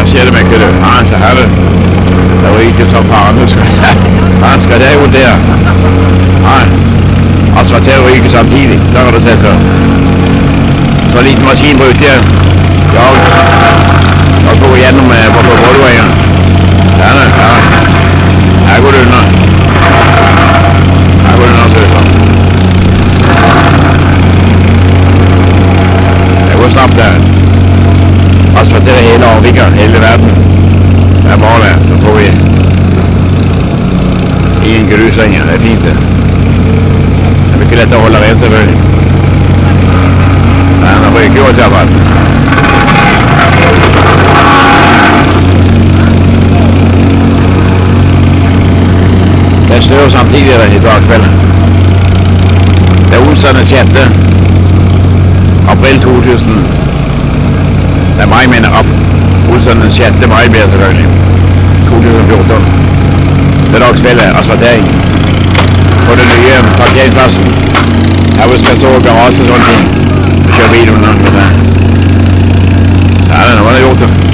skjer det mycket du. Ja, så här det ryker som fan nu. Fan ska det ut där. Ja, asfaltera ryker samtidigt. Där har du sett för. Så lite maskin brukar jag går igenom på Broadway. Så här nu. Ja. Här går det undan. Här går det undan så ut. Det går snabbt där. Asfaltera hela Arvika, hela världen. Det är bra det, så får vi ingen grus längre, det är fint det. Det är mycket lätt att hålla rent selvfølgelig. Men det ryker ju åt i alla fall. Det snør samtidig i dag kvelden. Det er onsdag den 6. april 2000. Det er mai, mener jeg. Onsdag den 6. mai blir det selvfølgelig. 2014. Det er dagsspillet, asfaltering. På den nye parkeringsplassen. Her hvor skal stå garasje og sånne ting. Vi kjører bil under. Så er det, nå var det gjort det.